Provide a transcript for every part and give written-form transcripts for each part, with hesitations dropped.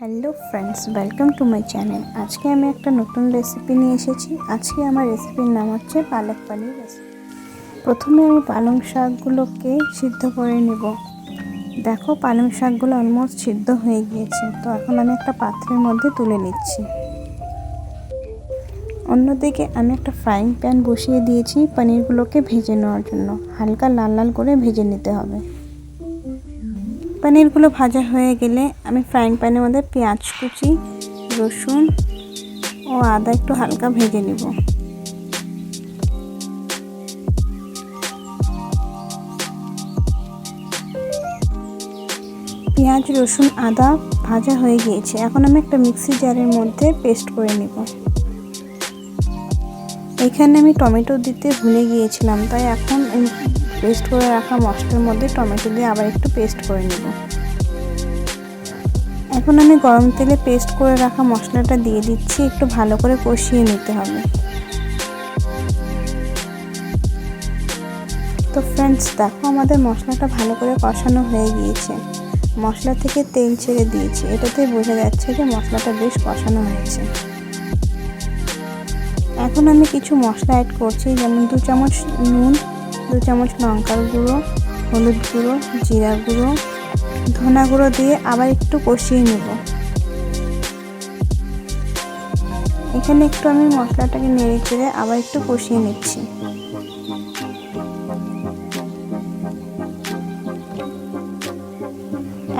Hello friends, welcome to my channel. আজকে আমি একটা নতুন রেসিপি নিয়ে এসেছি। আজকে আমার রেসিপির নাম হচ্ছে পালক পনির রেসিপি। প্রথমে আমি পালং শাকগুলোকে সিদ্ধ করে নেব। দেখো, পালং শাকগুলো অলমোস্ট সিদ্ধ হয়ে গিয়েছে। তো এখন আমি একটা পাত্রের মধ্যে তুলে নিচ্ছি। অন্যদিকে আমি একটা ফ্রাইং প্যান বসিয়ে দিয়েছি পনিরগুলোকে ভেজে নেওয়ার জন্য। হালকা লাল লাল করে ভেজে নিতে হবে। পনিরগুলো ভাজা হয়ে গেলে আমি ফ্রাইং প্যানের মধ্যে পেঁয়াজ কুচি, রসুন ও আদা একটু হালকা ভেজে নিব। পেঁয়াজ, রসুন, আদা ভাজা হয়ে গিয়েছে। এখন আমি একটা মিক্সি জারের মধ্যে পেস্ট করে নিব। এখানে আমি টমেটো দিতে ভুলে গিয়েছিলাম, তাই এখন পেস্ট করে রাখা মশলার মধ্যে টমেটো দিয়ে আবার একটু পেস্ট করে নিব। এখন আমি গরম তেলে পেস্ট করে রাখা মশলাটা দিয়ে দিচ্ছি। একটু ভালো করে কষিয়ে নিতে হবে। তো ফ্রেন্ডস, দেখো আমাদের মশলাটা ভালো করে কষানো হয়ে গিয়েছে। মশলা থেকে তেল ছেড়ে দিয়েছে। এটাতেই বোঝা যাচ্ছে যে মশলাটা বেশ কষানো হয়েছে। এখন আমি কিছু মশলা অ্যাড করছি, যেমন 2 চামচ নুন, 2 চামচ লঙ্কার গুঁড়ো, হলুদ গুঁড়ো, জিরা গুঁড়ো, ধনা গুঁড়ো দিয়ে আবার একটু কষিয়ে নেব। এখানে একটু আমি মশলাটাকে নেড়ে চেড়ে আবার একটু কষিয়ে নিচ্ছি।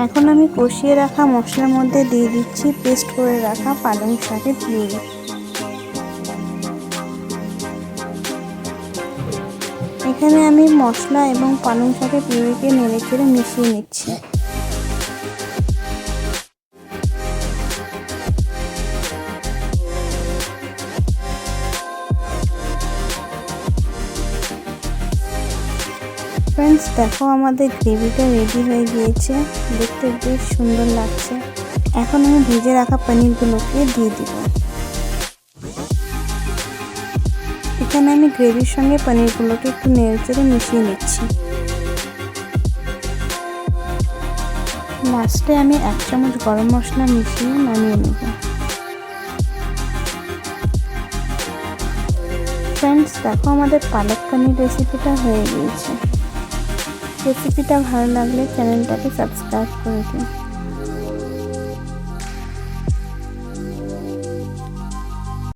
এখন আমি কষিয়ে রাখা মশলার মধ্যে দিয়ে দিচ্ছি পেস্ট করে রাখা পালং শাকের পিউরি। এখানে আমি মশলা এবং পালং শাকের পিউরিকে নেড়ে চেড়ে মিশিয়ে নিচ্ছি। ফ্রেন্ডস, দেখো আমাদের গ্রেভিটা রেডি হয়ে গিয়েছে। দেখতে বেশ সুন্দর লাগছে। এখন আমি ভেজে রাখা পনিরগুলোকে দিয়ে দিব। এখানে আমি গ্রেভির সঙ্গে পনিরগুলোকে একটু নেড়ে চেড়ে মিশিয়ে নিচ্ছি। লাস্টে আমি 1 চামচ গরম মশলা মিশিয়ে নামিয়ে নেব। ফ্রেন্ডস, দেখো আমাদের পালক পনির রেসিপিটা হয়ে গিয়েছে। রেসিপিটা ভালো লাগলে চ্যানেলটাকে সাবস্ক্রাইব করে দিন।